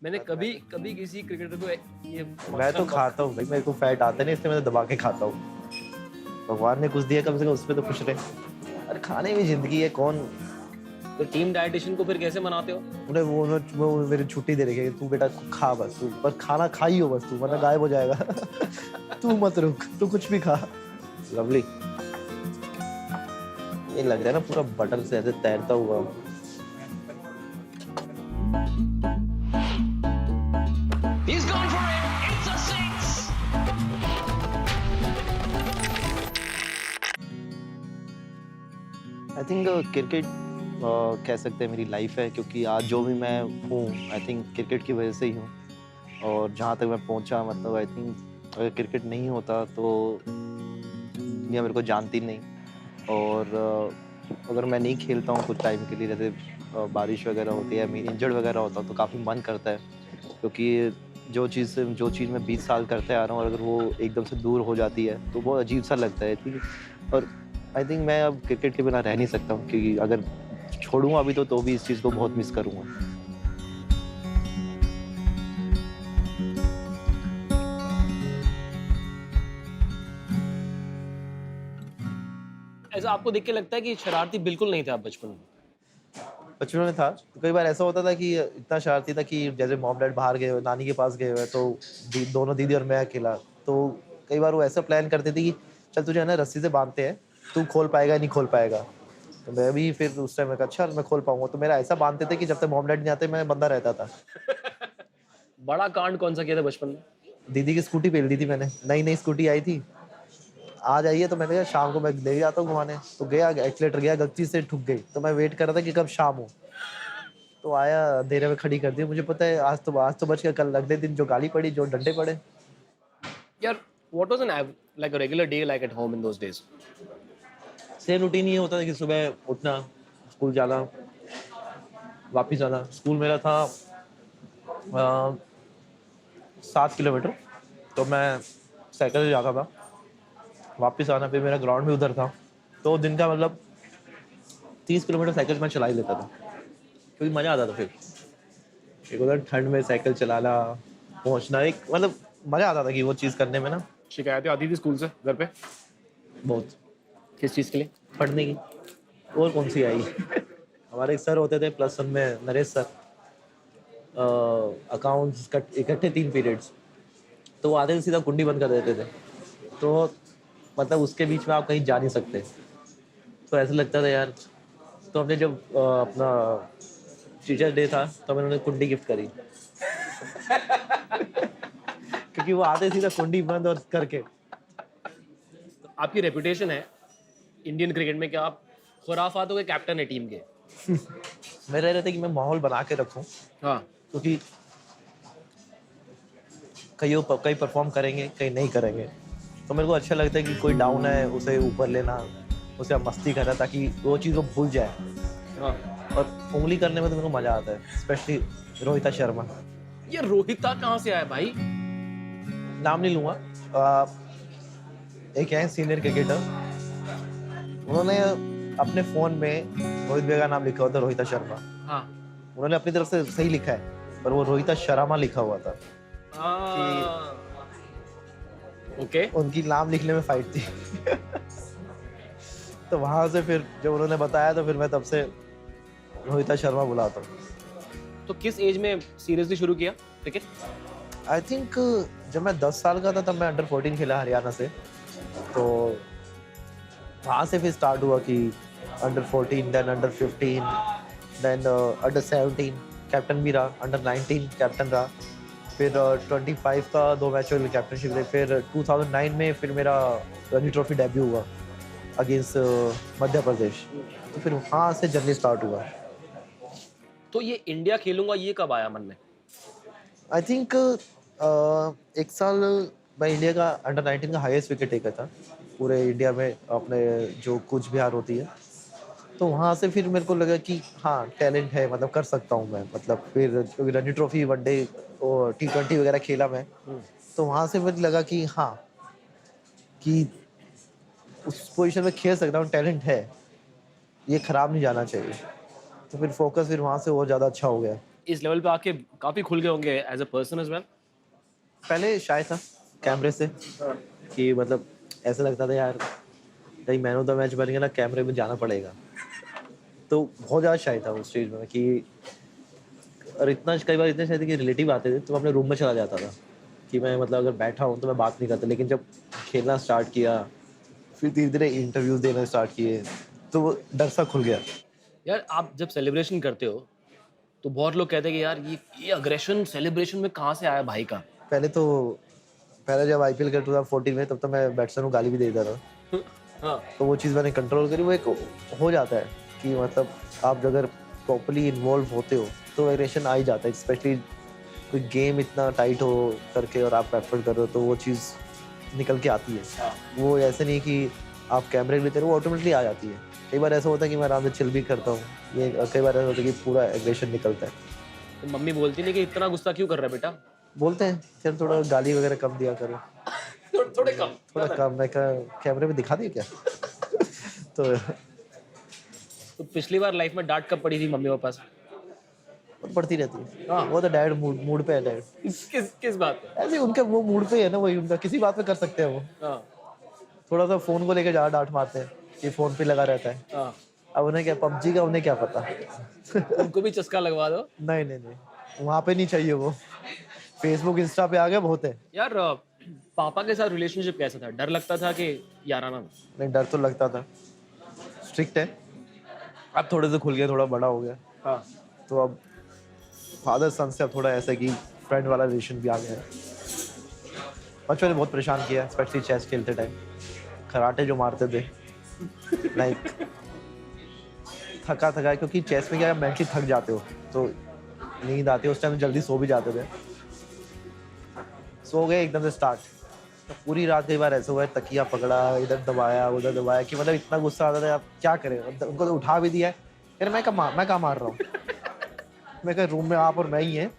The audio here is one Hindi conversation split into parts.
मैंने कभी कभी किसी क्रिकेटर को ये मैं तो मक्खन खाता हूँ भाई, मेरे को फैट आता नहीं इसलिए मैं तो दबा के खाता हूँ। भगवान ने कुछ दिया कम से कम उस पे तो खुश रहे। अरे खाने में जिंदगी है कौन। तो टीम डायटिशियन को फिर कैसे मनाते हो? वो मेरी छुट्टी दे रही है, तू बेटा खा बस, तू पर खाना खा ही हो बस, तू वरना गायब हो जाएगा। तू मत रुक, तू कुछ भी खा। लवली, ये लग रहा है ना पूरा बटर से ऐसे तैरता हुआ। He's gone for it. It's a six. I think cricket कह सकते हैं मेरी लाइफ है, क्योंकि आज जो भी मैं हूँ आई थिंक क्रिकेट की वजह से ही हूँ। और जहाँ तक मैं पहुँचा मतलब आई थिंक अगर क्रिकेट नहीं होता तो दुनिया मेरे को जानती नहीं। और अगर मैं नहीं खेलता हूँ कुछ टाइम के लिए, जैसे बारिश वगैरह होती है, मैं इंजर्ड वगैरह होता हूँ तो काफ़ी मन करता है, क्योंकि जो चीज़ मैं 20 साल करते आ रहा हूँ और अगर वो एकदम से दूर हो जाती है तो बहुत अजीब सा लगता है, ठीक है। और आई थिंक मैं अब क्रिकेट के बिना रह नहीं सकता हूँ, क्योंकि अगर छोड़ूंगा अभी तो भी इस चीज़ को बहुत मिस करूँगा। ऐसा आपको देख के लगता है कि शरारती बिल्कुल नहीं थे आप बचपन में? बचपन में था तो कई बार ऐसा होता था कि इतना शरारती था कि जैसे मॉम डैड बाहर गए हुए, नानी के पास गए हुए, तो दोनों दीदी और मैं अकेला। तो कई बार वो ऐसा प्लान करते थे कि चल तुझे है ना रस्सी से बांधते हैं, तू खोल पाएगा नहीं खोल पाएगा। तो मैं भी फिर उस टाइम मैं कहा अच्छा मैं खोल पाऊंगा, तो मेरा ऐसा बांधते थे कि जब तक मॉम डैड नहीं आते मैं बंधा रहता था। बड़ा कांड कौन सा किया था बचपन में? दीदी की स्कूटी पेल दी थी मैंने, नई नई स्कूटी आई थी। आ जाइए तो मैंने कहा शाम को मैं ले जाता हूँ घुमाने, तो गया एक्सीलेटर गया गलती से ठुक गई, तो मैं वेट कर रहा था कि कब शाम हो। तो आया अंधेरे में खड़ी कर दी, मुझे पता है आज तो बच गया, कल अगले दिन जो गाली पड़ी जो डंडे पड़े। यार, what was an like a regular day like at home in those days? Same routine ये होता था कि सुबह उठना, स्कूल जाना, वापिस आना। स्कूल मेरा था 7 किलोमीटर, तो मैं साइकिल से जाता था, वापिस आना, फिर मेरा ग्राउंड भी उधर था। तो दिन का मतलब 30 किलोमीटर साइकिल मैं चला ही लेता था, क्योंकि मजा आता था। फिर एक उधर ठंड में साइकिल चलाना, पहुंचना, एक मतलब मजा आता था कि वो चीज़ करने में ना। शिकायतें आती थी स्कूल से घर पे? बहुत। किस चीज़ के लिए? पढ़ने की, और कौन सी आई। हमारे एक सर होते थे +1 में, नरेश सर, अकाउंट्स इकट्ठे 3 पीरियड्स, तो वो आते थे सीधा कुंडी बंद कर देते थे। तो मतलब उसके बीच में आप कहीं जा नहीं सकते, तो ऐसा लगता था यार। तो हमने जब अपना टीचर डे था तो मैंने उन्हें कुंडी गिफ्ट करी। क्योंकि वो आते सीधा कुंडी बंद और करके। आपकी रेपुटेशन है इंडियन क्रिकेट में कि आप खुराफातों के कैप्टन है टीम के। मैं रह रहे थे कि मैं माहौल बना के रखूं, हाँ। क्योंकि कई परफॉर्म करेंगे कहीं नहीं करेंगे, तो मेरे को अच्छा लगता है कि कोई डाउन है उसे ऊपर लेना, उसे मस्ती करना, ताकि वो चीज़ वो भूल जाए। हाँ। और उंगली करने में तो मेरे को मजा आता है, स्पेशली रोहिता शर्मा। ये रोहिता कहाँ से आया भाई? नाम नहीं लूंगा। एक है सीनियर क्रिकेटर, उन्होंने अपने फोन में रोहित भैया का नाम लिखा हुआ था रोहिता शर्मा। हाँ। उन्होंने अपनी तरफ से सही लिखा है, पर वो रोहिता शर्मा लिखा हुआ था। ओके। उनकी नाम लिखने में फाइट थी। तो वहां से फिर जब उन्होंने बताया तो फिर मैं तब से रोहिता शर्मा बुलाता हूँ। तो किस एज में सीरियसली शुरू किया क्रिकेट? आई थिंक जब मैं 10 साल का था तब मैं अंडर 14 खेला हरियाणा से, तो वहाँ से फिर स्टार्ट हुआ कि under 14, then under 15, then under 17 captain भी रहा, अंडर 19 कैप्टन रहा, फिर 25 का 2 मैचों के लिए कैप्टनशिप रही। फिर 2009 में फिर मेरा रणजी ट्रॉफी डेब्यू हुआ अगेंस्ट मध्य प्रदेश, तो फिर वहाँ से जर्नी स्टार्ट हुआ। तो ये इंडिया खेलूंगा ये कब आया मन में? आई थिंक एक साल मैं इंडिया का अंडर 19 का हाईएस्ट विकेट टेकर था पूरे इंडिया में, अपने जो कूच बिहार होती है। तो वहाँ से फिर मेरे को लगा कि हाँ टैलेंट है, मतलब कर सकता हूँ मैं, मतलब फिर क्योंकि रणजी ट्रॉफी, वनडे और T20 वगैरह खेला मैं। तो वहाँ से मुझे लगा कि हाँ, कि उस पोजीशन में खेल सकता हूँ, टैलेंट है, ये खराब नहीं जाना चाहिए। तो फिर फोकस फिर वहाँ से और ज़्यादा अच्छा हो गया। इस लेवल पे आके काफी खुल गए होंगे as a person as well. पहले शाय था कैमरे से कि मतलब ऐसा लगता था यार कहीं मैन ऑफ द मैच बन गया ना कैमरे में जाना पड़ेगा, तो बहुत ज़्यादा शाय था उस स्टेज में कि, और इतना कई बार इतने शायद थे कि रिलेटिव आते थे तो मैं अपने रूम में चला जाता था कि मैं मतलब अगर बैठा हूँ तो मैं बात नहीं करता, लेकिन जब खेलना स्टार्ट किया फिर धीरे धीरे इंटरव्यूज़ देना स्टार्ट किए तो वो डर सा खुल गया। यार आप जब सेलिब्रेशन करते हो तो बहुत लोग कहते हैं कि यार ये अग्रेशन सेलिब्रेशन में कहाँ से आया भाई का। पहले जब IPL का 2014 में, तब तो मैं बैट्समैन को गाली भी दे देता था, हाँ तो वो चीज़ मैंने कंट्रोल करी। वो एक हो जाता है कि मतलब आप अगर प्रॉपर्ली इन्वॉल्व होते हो तो एग्रेशन आ ही जाता है, स्पेशली कोई गेम इतना टाइट हो करके और आप एफर्ट कर रहे हो तो वो चीज़ निकल के आती है। वो ऐसे नहीं कि आप कैमरे लेते रहो, वो ऑटोमेटिकली आ जाती है। कई बार ऐसा होता है कि मैं आराम से चिल भी करता हूँ, ये कई बार ऐसा होता है कि पूरा एग्रेशन निकलता है। तो मम्मी बोलती नहीं कि इतना गुस्सा क्यों कर रहा है बेटा। बोलते हैं चल थोड़ा गाली वगैरह कम दिया करो, थोड़े कम। थोड़ा कम। मैं कहा कैमरे में दिखा दिए क्या? तो तो पिछली बार लाइफ में डांट कब पड़ी थी मम्मी पापा से। पड़ती रहती है। हाँ। वो तो डैड मूड पे है डैड। किस बात पे। ऐसे उनका वो मूड पे है ना, वही उनका किसी बात पे कर सकते हैं वो। हाँ थोड़ा सा फोन को लेकर ज्यादा डांट मारते हैं कि फोन पे लगा रहता है। हाँ। अब उन्हें क्या PUBG का उन्हें क्या पता। उनको भी चस्का लगवा दो। नहीं नहीं नहीं, वहाँ पे नहीं चाहिए वो। फेसबुक इंस्टा पे आ गए बहुत है। यार पापा के साथ रिलेशनशिप कैसा था, डर लगता था कि याराना। नहीं डर तो लगता था, स्ट्रिक्ट है। अब थोड़े से खुल गया, थोड़ा बड़ा हो गया, हाँ तो अब फादर सन से अब थोड़ा ऐसा कि फ्रेंड वाला रिलेशन भी आ गया है। बचपन में बहुत परेशान किया, स्पेशली चेस खेलते टाइम कराटे जो मारते थे। लाइक थका क्योंकि चेस में क्या मेंटली थक जाते हो तो नींद आती है, उस टाइम जल्दी सो भी जाते थे। सो गए एकदम से स्टार्ट, तो पूरी रात कई बार ऐसा हुआ है तकिया पकड़ा, इधर दबाया उधर दबाया कि मतलब इतना गुस्सा आता था, आप क्या करें। उनको तो उठा भी दिया है, यार मैं कहाँ मार रहा हूँ। मैं कहा रूम में आप और मैं ही हैं।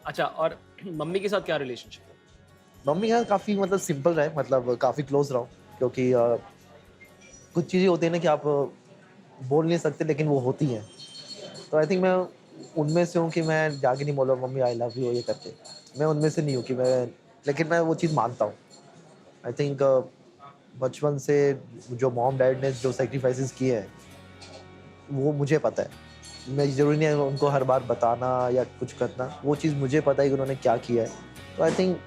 अच्छा, और मम्मी के साथ क्या रिलेशनशिप है। मम्मी के साथ काफ़ी मतलब सिंपल रहे, मतलब काफ़ी क्लोज रहो, क्योंकि कुछ चीज़ें होती है ना कि आप बोल नहीं सकते लेकिन वो होती हैं। तो आई थिंक मैं उनमें से हूँ कि मैं जाके नहीं बोला मम्मी आई लव यू ये करके। मैं उनमें से नहीं हूँ कि मैं, लेकिन मैं वो चीज़ मानता हूँ। आई थिंक बचपन से जो मॉम डैड ने जो सेक्रीफाइसेस किए हैं वो मुझे पता है। मैं ज़रूरी नहीं है उनको हर बार बताना या कुछ करना, वो चीज़ मुझे पता है कि उन्होंने क्या किया है। तो आई थिंक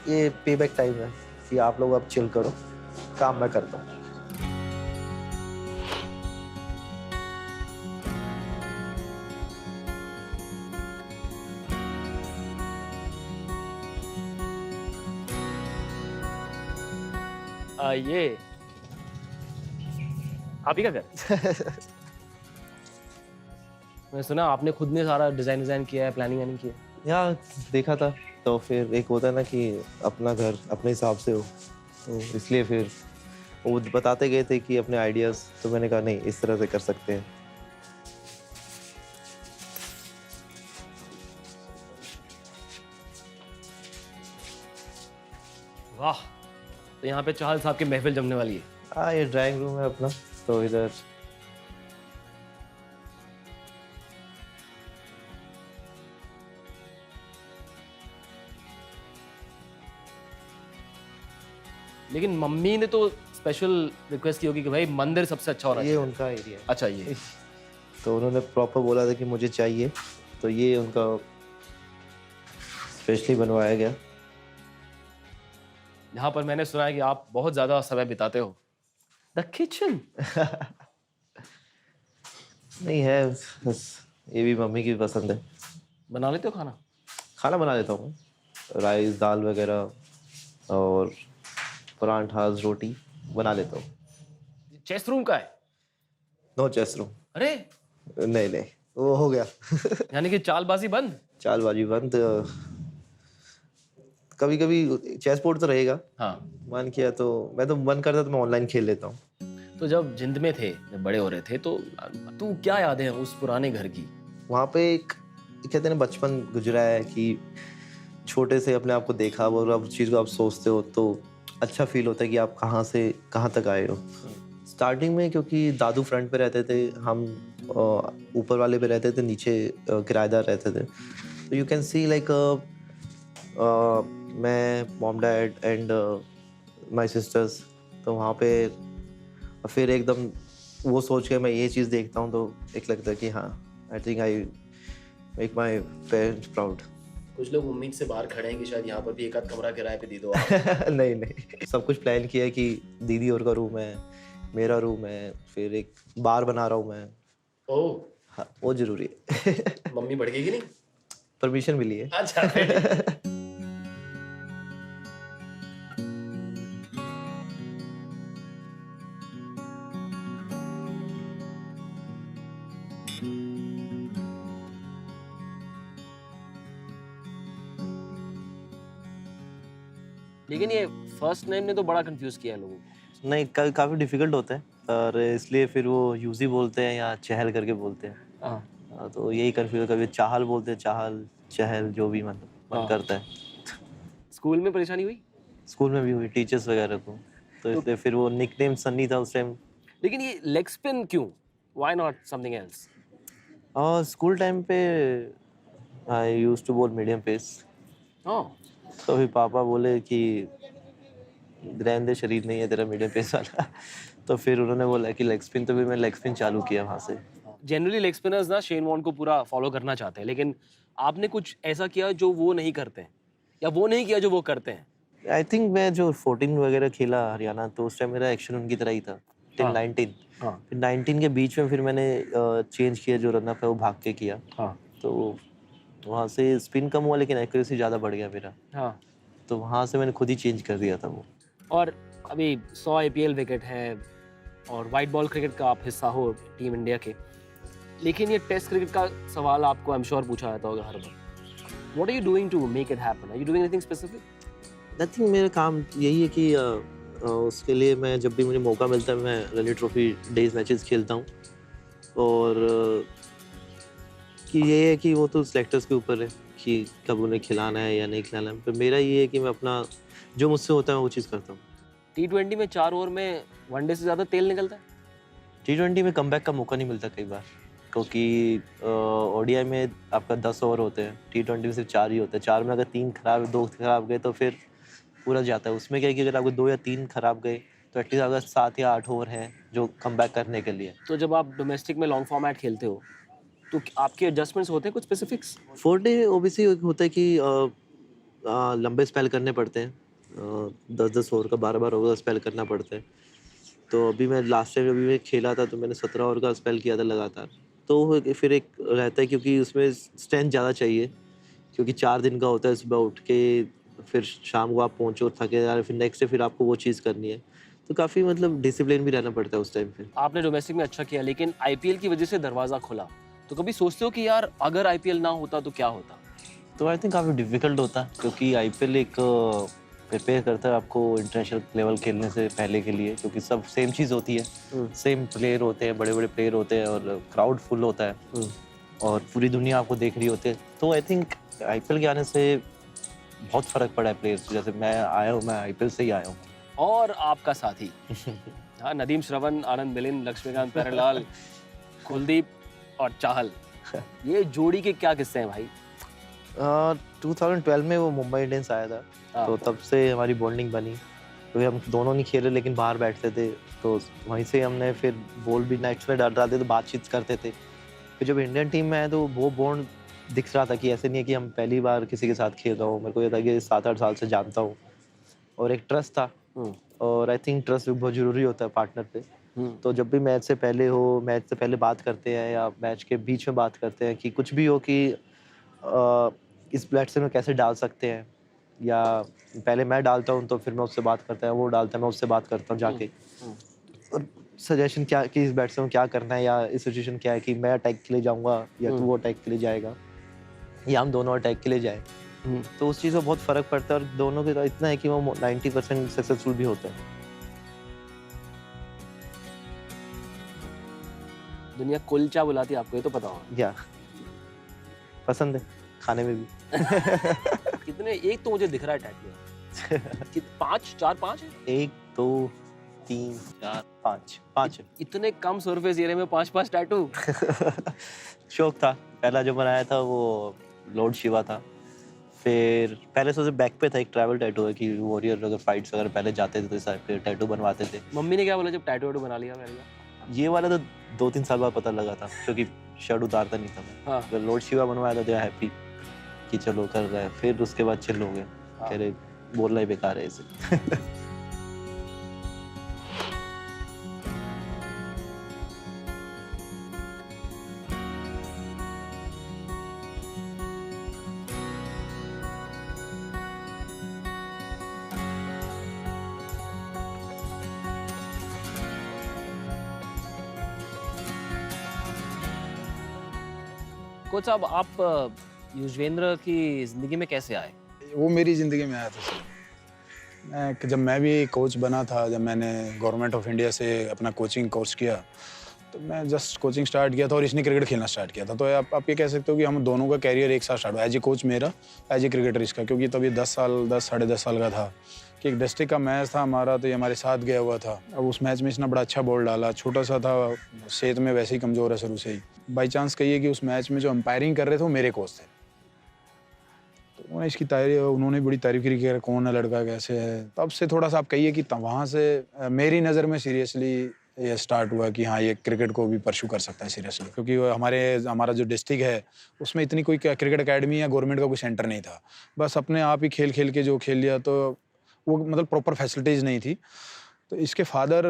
ये पे बैक टाइम है कि आप लोग अब चिल करो, काम मैं करता हूँ। ये आप ही का घर। मैं सुना आपने खुद ने सारा डिजाइन किया है, प्लानिंग किया है। यहाँ देखा था तो फिर एक होता है ना कि अपना घर अपने हिसाब से हो, तो इसलिए फिर वो बताते गए थे कि अपने आइडियाज़, तो मैंने कहा नहीं इस तरह से कर सकते हैं। वाह, तो यहाँ पे चाहल साहब की महफिल जमने वाली है। हाँ ये ड्राइंग रूम है अपना, तो इधर लेकिन मम्मी ने तो स्पेशल रिक्वेस्ट की होगी कि भाई मंदिर सबसे अच्छा होना ये चाहिए। उनका एरिया है। अच्छा, ये तो उन्होंने प्रॉपर बोला था कि मुझे चाहिए, तो ये उनका स्पेशली बनवाया गया। यहाँ पर मैंने सुना है कि आप बहुत ज्यादा समय बिताते हो। The kitchen. नहीं है, बस ये भी मम्मी की पसंद है। बना लेते हो खाना। खाना बना लेता हूँ, राइस दाल वगैरह और परांठास रोटी बना लेता हूँ। चेस रूम का है। No chess room. अरे नहीं नहीं वो हो गया। यानी कि चालबाजी बंद। चालबाजी बंद। कभी कभी चेस बोर्ड तो रहेगा, हाँ, मन किया तो मैं तो मन करता तो मैं ऑनलाइन खेल लेता हूँ। तो जब जिंद में थे, जब बड़े हो रहे थे, तो तू क्या यादें हैं उस पुराने घर की। वहाँ पे एक कहते हैं ना बचपन गुजरा है कि छोटे से अपने आप को देखा और अब उस चीज़ को आप सोचते हो तो अच्छा फील होता है कि आप कहाँ से कहाँ तक आए हो। स्टार्टिंग में क्योंकि दादू फ्रंट पे रहते थे, हम ऊपर वाले पे रहते थे, नीचे किराएदार रहते थे। तो यू कैन सी लाइक मैं, mom dad and my sister's, तो वहाँ पे फिर एकदम वो सोच के मैं ये चीज़ देखता हूँ तो एक लगता है कि हाँ, I think I make my parents proud. कुछ लोग उम्मीद से बाहर खड़े हैं कि शायद यहाँ पर भी एक आध कमरा किराए पे दे दो आप। नहीं नहीं, सब कुछ प्लान किया है कि दीदी और का रूम है, मेरा रूम है, फिर एक बार बना रहा हूँ मैं। ओह, हाँ, वो जरूरी है। मम्मी भड़केगी नहीं? परमिशन मिली है। अच्छा, very good. लेकिन ये फर्स्ट नेम ने तो बड़ा कंफ्यूज किया है लोगों को। नहीं, काफ़ी डिफिकल्ट होता है, और इसलिए फिर वो यूजी बोलते हैं या चहल करके बोलते हैं। हाँ, तो यही कंफ्यूज, कभी चाहल बोलते हैं, चाहल चहल जो भी मन करता है। स्कूल में परेशानी हुई? स्कूल में भी हुई, टीचर्स वगैरह को, तो इसलिए फिर वो निकनेम सन्नी था उस टाइम। लेकिन ये लेग स्पिन क्यों? Why not something else? और स्कूल टाइम पे आई यूज्ड टू बोल मीडियम पेस, ओह, तो फिर पापा बोले कि रहने दे, शरीर नहीं है तेरा मीडियम पेस वाला। तो फिर उन्होंने बोला कि लेग स्पिन, तो फिर मैं लेग स्पिन चालू किया वहाँ से। जनरली लेग स्पिनर्स ना शेन वॉर्न को पूरा फॉलो करना चाहते हैं, लेकिन आपने कुछ ऐसा किया जो वो नहीं करते हैं, या वो नहीं किया जो वो करते हैं? आई थिंक मैं जो 14 वगैरह खेला हरियाणा, तो उस टाइम मेरा एक्शन उनकी तरह ही था टिल हाँ। 19। हाँ, फिर 19 के बीच में फिर मैंने चेंज किया, जो रन अप है वो भाग के किया, हाँ, तो वहाँ से स्पिन कम हुआ लेकिन एक्यूरेसी ज़्यादा बढ़ गया मेरा, हाँ। तो वहाँ से मैंने खुद ही चेंज कर दिया था वो। और अभी 100 आईपीएल विकेट है और वाइट बॉल क्रिकेट का आप हिस्सा हो टीम इंडिया के, लेकिन ये टेस्ट क्रिकेट का सवाल आपको आई एम श्योर पूछा जाता होगा हर बार। What are you doing to make it happen? Are you doing anything specific? Nothing, मेरा काम यही है कि उसके लिए मैं जब भी मुझे मौका मिलता है मैं रणजी ट्रॉफी डेज मैचेस खेलता हूँ, और कि ये है कि वो तो सिलेक्टर्स के ऊपर है कि कब उन्हें खिलाना है या नहीं खिलाना है, पर मेरा ये है कि मैं अपना जो मुझसे होता है वो चीज़ करता हूँ। T20 में 4 ओवर में वनडे से ज़्यादा तेल निकलता है? T20 में कमबैक का मौका नहीं मिलता कई बार, क्योंकि ओडीआई में आपका 10 ओवर होते हैं, T20 में सिर्फ 4 ही होते हैं। 4 में अगर 3 खराब, 2 खराब गए तो फिर पूरा जाता है। उसमें क्या है कि अगर आपको 2 या 3 खराब गए तो एटलीस्ट अगर 7 या 8 ओवर हैं जो कमबैक करने के लिए। तो जब आप डोमेस्टिक में लॉन्ग फॉर्मेट खेलते हो तो आपके एडजस्टमेंट्स होते हैं कुछ स्पेसिफिक्स? 4 डे ओबीसी होता है कि लंबे स्पेल करने पड़ते हैं, 10-10 ओवर का, 12-12 ओवर का स्पेल करना पड़ता है। तो अभी मैं लास्ट टाइम अभी मैं खेला था तो मैंने 17 ओवर का स्पेल किया था लगातार। तो फिर एक रहता है क्योंकि उसमें स्ट्रेंथ ज़्यादा चाहिए, क्योंकि 4 दिन का होता है, सुबह उठ के फिर शाम को आप पहुँचो थके यार, फिर नेक्स्ट डे फिर आपको वो चीज़ करनी है, तो काफ़ी मतलब डिसिप्लिन भी रहना पड़ता है उस टाइम पे। आपने डोमेस्टिक में अच्छा किया, लेकिन आईपीएल की वजह से दरवाज़ा खुला, तो कभी सोचते हो कि यार अगर आईपीएल ना होता तो क्या होता? तो आई थिंक काफ़ी डिफिकल्ट होता है, क्योंकि आईपीएल एक प्रिपेयर करता है आपको इंटरनेशनल लेवल खेलने से पहले के लिए, क्योंकि सब सेम चीज़ होती है, सेम प्लेयर होते हैं, बड़े बड़े प्लेयर होते हैं, और क्राउड फुल होता है, और पूरी दुनिया आपको देख रही होती है। तो आई थिंक आईपीएल के आने से बहुत फ़र्क पड़ा है प्लेयर्स। जैसे मैं आया हूँ, मैं आईपीएल से ही आया हूँ। और आपका साथी हाँ, नदीम श्रवण, आनंद मिलिंद, लक्ष्मीकांत प्यारेलाल, कुलदीप और चाहल, ये जोड़ी के क्या किस्से हैं भाई? 2012 में वो मुंबई इंडियंस आया था, तो तब से हमारी बॉन्डिंग बनी, क्योंकि हम दोनों नहीं खेले लेकिन बाहर बैठते थे, तो वहीं से हमने फिर बॉल भी नेक्स्ट में डालते तो बातचीत करते थे। फिर जब इंडियन टीम में आए तो वो बॉन्ड दिख रहा था कि ऐसे नहीं है कि हम पहली बार किसी के साथ खेल रहा हूँ, मेरे को ये था कि 7-8 साल से जानता हूँ, और एक ट्रस्ट था, और आई थिंक ट्रस्ट भी बहुत ज़रूरी होता है पार्टनर पे। तो जब भी मैच से पहले हो, मैच से पहले बात करते हैं या मैच के बीच में बात करते हैं कि कुछ भी हो कि इस प्लेटफॉर्म में कैसे डाल सकते हैं, या पहले मैं डालता हूँ तो फिर मैं उससे बात करता है, वो डालता है मैं उससे बात करता हूँ जाके, और सजेशन क्या कि इस बैट्समैन में क्या करना है, या इस सिचुएशन क्या है कि मैं अटैक के लिए जाऊँगा या तू अटैक के लिए जाएगा, या हम दोनों अटैक के लिए जाएँ। तो उस चीज़ में बहुत फ़र्क पड़ता है, और दोनों के इतना है कि वो 90% सक्सेसफुल भी होते हैं। दुनिया कुलचा बुलाती है आपको, ये तो पता होगा। या पसंद है खाने में भी। कितने? एक तो मुझे दिख रहा है टैटू। 5 4 5 है? 1 2 3 4 5 5 इतने कम सरफेस एरिया में 5 टैटू। शौक था। पहला जो बनाया था वो लॉर्ड शिवा था। फिर पहले से बैक पे था, एक ट्रैवल टैटू है कि वॉरियर अगर फाइट्स अगर पहले जाते थे तो इस टाइप के टैटू बनवाते थे। मम्मी ने क्या बोला जब टैटू वैटू बना लिया पहले बार? ये वाला तो 2-3 साल बाद पता लगा था, क्योंकि शर्ट उतारता नहीं था मैं। हाँ। जब लॉर्ड शिवा बनवाया था तो हैप्पी कि चलो कर रहा है। फिर उसके बाद चिल हो गए, हाँ। कह रहे बोलना ही बेकार है इसे। कोच साहब, आप युजवेंद्र की जिंदगी में कैसे आए? वो मेरी ज़िंदगी में आया था सर। जब मैं भी कोच बना था, जब मैंने गवर्नमेंट ऑफ इंडिया से अपना कोचिंग कोर्स किया, तो मैं जस्ट कोचिंग स्टार्ट किया था और इसने क्रिकेट खेलना स्टार्ट किया था। तो आप ये कह सकते हो कि हम दोनों का कैरियर एक साथ स्टार्ट हुआ, एज ए कोच मेरा, एज ए क्रिकेटर इसका। क्योंकि तब ये 10 साढ़े 10 साल का था कि एक डिस्ट्रिक्ट का मैच था हमारा, तो ये हमारे साथ गया हुआ था। अब उस मैच में इसने बड़ा अच्छा बॉल डाला, छोटा सा था, सेहत में वैसे ही कमज़ोर है शुरू से ही। बाई चांस कहिए कि उस मैच में जो अंपायरिंग कर रहे थे वो मेरे कोच थे। उन्होंने बड़ी तारीफ की कि कौन है लड़का, कैसे है। तब से थोड़ा सा आप कहिए कि वहाँ से मेरी नज़र में सीरियसली ये स्टार्ट हुआ कि हाँ, ये क्रिकेट को भी परस्यू कर सकता है सीरियसली। क्योंकि हमारा जो डिस्ट्रिक्ट है उसमें इतनी कोई क्रिकेट अकेडमी या गवर्नमेंट का कोई सेंटर नहीं था। बस अपने आप ही खेल खेल के जो खेल लिया, तो वो मतलब प्रॉपर फैसिलिटीज़ नहीं थी। तो इसके फादर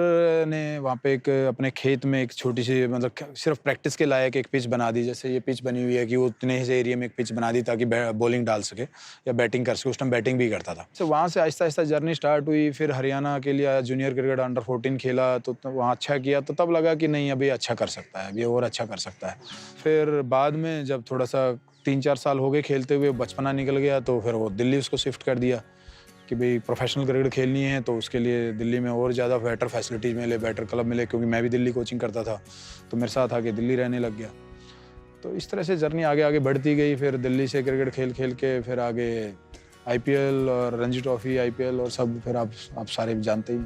ने वहाँ पे एक अपने खेत में एक छोटी सी मतलब सिर्फ प्रैक्टिस के लायक एक पिच बना दी। जैसे ये पिच बनी हुई है कि वो उतने ही एरिया में एक पिच बना दी ताकि बॉलिंग डाल सके या बैटिंग कर सके। उस टाइम बैटिंग भी करता था। तो वहाँ से आहिस्ता आहिस्ता जर्नी स्टार्ट हुई। फिर हरियाणा के लिए जूनियर क्रिकेट अंडर 14 खेला, तो वहाँ अच्छा किया। तो तब लगा कि नहीं, अभी अच्छा कर सकता है, अभी और अच्छा कर सकता है। फिर बाद में जब थोड़ा सा 3-4 साल हो गए खेलते हुए, बचपना निकल गया, तो फिर वो दिल्ली उसको शिफ्ट कर दिया कि भाई प्रोफेशनल क्रिकेट खेलनी है तो उसके लिए दिल्ली में और ज़्यादा बेटर फैसिलिटीज़ मिले, बेटर क्लब मिले। क्योंकि मैं भी दिल्ली कोचिंग करता था, तो मेरे साथ आके दिल्ली रहने लग गया। तो इस तरह से जर्नी आगे आगे बढ़ती गई। फिर दिल्ली से क्रिकेट खेल खेल के फिर आगे आईपीएल और रणजी ट्रॉफी, आईपीएल और सब, फिर आप सारे जानते ही।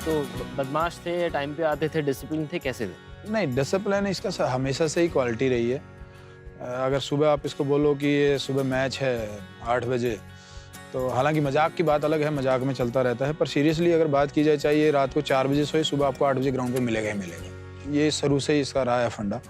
तो बदमाश थे, टाइम पे आते थे, डिसिप्लिन थे, कैसे थे? नहीं, डिसिप्लिन इसका हमेशा से ही क्वालिटी रही है। अगर सुबह आप इसको बोलो कि ये सुबह मैच है 8 बजे, तो हालांकि मजाक की बात अलग है, मजाक में चलता रहता है, पर सीरियसली अगर बात की जाए, चाहिए रात को 4 बजे सोए, सुबह आपको 8 बजे ग्राउंड पे मिलेगा ही मिलेगा। ये शुरू से ही इसका रहा है फंडा।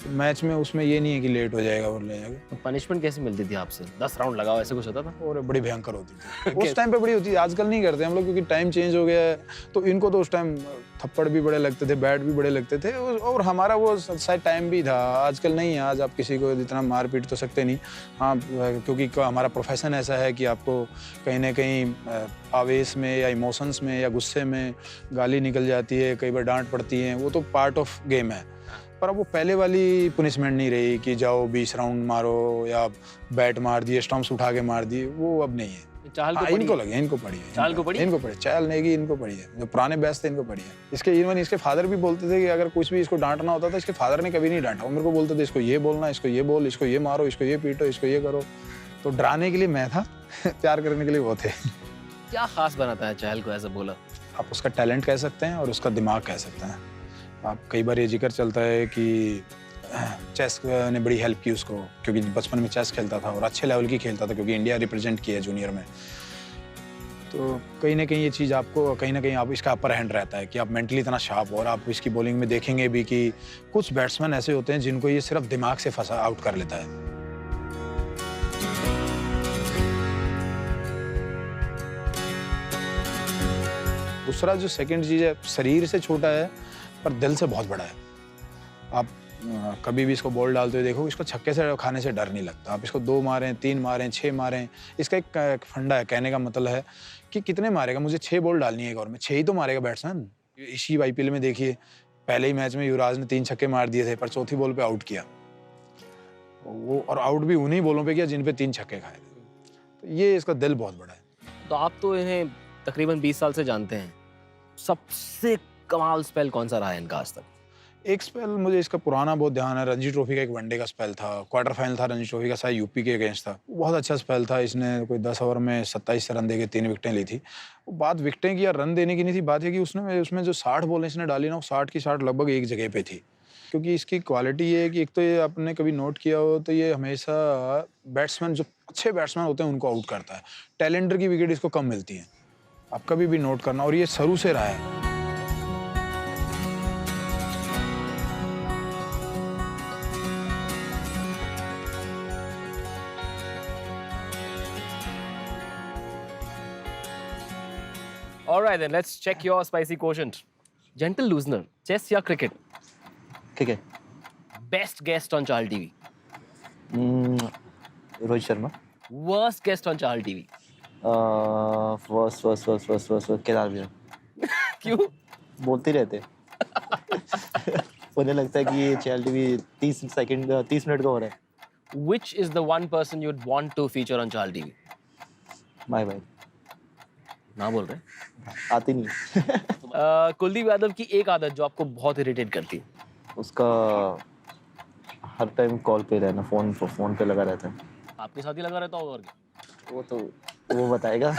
मैच में उसमें ये नहीं है कि लेट हो जाएगा और ले जाएगा। पनिशमेंट कैसी मिलती थी आपसे? 10 राउंड लगाओ, ऐसे कुछ होता था? और बड़ी भयंकर होती थी उस टाइम पे, बड़ी होती थी। आजकल नहीं करते हम लोग, क्योंकि टाइम चेंज हो गया है। तो इनको तो उस टाइम थप्पड़ भी बड़े लगते थे, बैट भी बड़े लगते थे, और हमारा वो शायद टाइम भी था। आजकल नहीं है, आज आप किसी को इतना मार पीट तो सकते नहीं। हाँ, क्योंकि हमारा प्रोफेशन ऐसा है कि आपको कहीं ना कहीं आवेश में या इमोशंस में या गुस्से में गाली निकल जाती है, कई बार डांट पड़ती है। वो तो पार्ट ऑफ गेम है। पर अब वो पहले वाली पनिशमेंट नहीं रही कि जाओ 20 राउंड मारो या बैट मार दिए, स्टंप्स उठा के मार दिए, वो अब नहीं है। चाल को हाँ, पड़ी इनको है? लगे, इनको पड़ी है। चाल को पड़ी? इनको पड़ी, चाल नहीं की, इनको पड़ी है। जो पुराने बैच थे इनको पड़ी है। इसके इवन इसके फादर भी बोलते थे कि अगर कुछ भी इसको डांटना होता था, इसके फादर ने कभी नहीं डांटा। वो मेरे को बोलते थे, इसको ये बोलना, इसको ये बोल, इसको ये मारो, इसको ये पीटो, इसको ये करो। तो डराने के लिए मैं था, प्यार करने के लिए वो थे। क्या खास बनाता है चहल को ऐसा बोला? आप उसका टैलेंट कह सकते हैं और उसका दिमाग कह सकते हैं। आप कई बार ये जिक्र चलता है कि चेस ने बड़ी हेल्प की उसको, क्योंकि बचपन में चेस खेलता था और अच्छे लेवल की खेलता था, क्योंकि इंडिया रिप्रेजेंट किया जूनियर में। तो कहीं ना कहीं ये चीज़ आपको कहीं ना कहीं आप इसका अपर हैंड रहता है कि आप मेंटली इतना शार्प हो। और आप इसकी बॉलिंग में देखेंगे भी कि कुछ बैट्समैन ऐसे होते हैं जिनको ये सिर्फ दिमाग से फंसा आउट कर लेता है। दूसरा जो सेकंड चीज़ है, शरीर से छोटा है पर दिल से बहुत बड़ा है। आप कभी भी इसको बॉल डालते हुए देखो, इसको छक्के से खाने से डर नहीं लगता। आप इसको 2 मारें, 3 मारें, 6 मारें, इसका एक फंडा है। कहने का मतलब है कि कितने मारेगा, मुझे 6 बॉल डालनी है एक ओवर में, 6 ही तो मारेगा बैट्समैन। इसी आईपीएल में देखिए, पहले ही मैच में युवराज ने 3 छक्के मार दिए थे, पर चौथी बॉल पे आउट किया वो, और आउट भी उन्हीं बॉलों पे किया जिन पे 3 छक्के खाए थे। तो ये इसका दिल बहुत बड़ा है। तो आप तो इन्हें तकरीबन 20 साल से जानते हैं, सबसे कमाल स्पेल कौन सा रहा है इनका आज तक? एक स्पेल मुझे इसका पुराना बहुत ध्यान है, रणजी ट्रॉफी का एक वनडे का स्पेल था, क्वार्टर फाइनल था रणजी ट्रॉफी का, शायद यूपी के अगेंस्ट था। बहुत अच्छा स्पेल था, इसने कोई 10 ओवर में 27 रन देके 3 विकेटें ली थी। वो बात विकेटें की या रन देने की नहीं थी, बात है कि उसने उसमें जो 60 बॉलें इसने डाली ना, वो 60 की 60 लगभग एक जगह पे थी। क्योंकि इसकी क्वालिटी ये है कि एक तो ये आपने कभी नोट किया हो तो ये हमेशा बैट्समैन, जो अच्छे बैट्समैन होते हैं उनको आउट करता है। टैलेंटर की विकेट इसको कम मिलती है, आप कभी भी नोट करना, और ये शुरू से रहा है। All right, then let's check your spicy quotient. Gentle Loosener, chess या cricket? ठीक है। Best guest on Chahal TV. Rohit Sharma. Worst guest on Chahal TV. First Kedar Vijay. क्यों? बोलते ही रहते उन्हें लगता है कि ये चैनल टीवी 30 मिनट का हो रहा है। Which is the one person you'd want to feature on Chahal TV? My भाई ना बोल रहे। आती नहीं। कुलदीप यादव की एक आदत जो आपको बहुत इरिटेट करती है। उसका हर टाइम कॉल पे रहना, फोन पे लगा रहता है। आपके साथ ही लगा रहता होगा और क्या? वो तो वो बताएगा।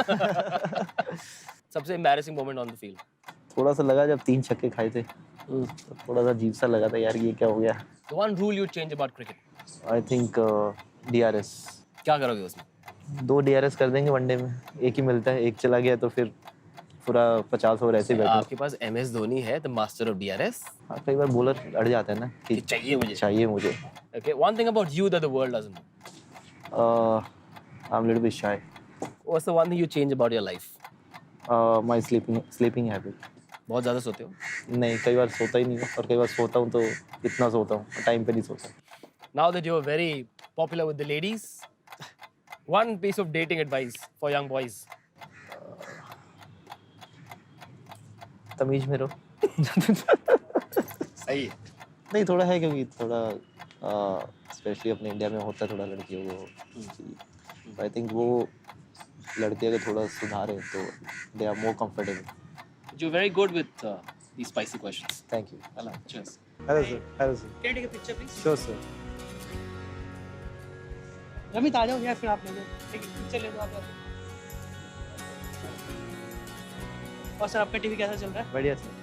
सबसे embarrassing moment on the field. थोड़ा सा लगा जब 3 छक्के खाए थे, तो थोड़ा सा अजीब सा लगा था, यार ये क्या हो गया। The one rule you change about cricket. I think DRS। क्या करोगे उसमें? 2 DRS कर देंगे वनडे में, एक ही मिलता है, एक चला गया तो फिर पूरा 50 ओवर ऐसे ही बैठे। आपके पास MS धोनी है, the master of DRS. हाँ, कई बार बॉलर अड़ जाता है ना कि कि चाहिए मुझे। Okay, one thing about you that the world doesn't know. I'm a little bit shy. What's the one thing you change about your life? My sleeping habit. बहुत ज़्यादा सोते हो? नहीं, कई बार सोता ही नहीं हूँ, और कई बार सोता हूँ तो इतना सोता हूँ, टाइम पे नहीं सोता। Now that you're very popular with the ladies, one piece of dating advice for young boys. तमीज में रहो। सही है। नहीं, थोड़ा है, क्योंकि थोड़ा स्पेशली अपने इंडिया में होता है थोड़ा लड़कियों को। आई थिंक वो लड़के अगर थोड़ा सुधारे तो they are more comfortable. You're very good with these spicy questions. Thank you. Hello, cheers. Hello sir. Can I take a picture, please? Sure sir. Ramit आ जाओ, या फिर आप ले लो, एक पिक्चर ले लो आप। और सर आपका टीवी कैसा चल रहा है? बढ़िया सर।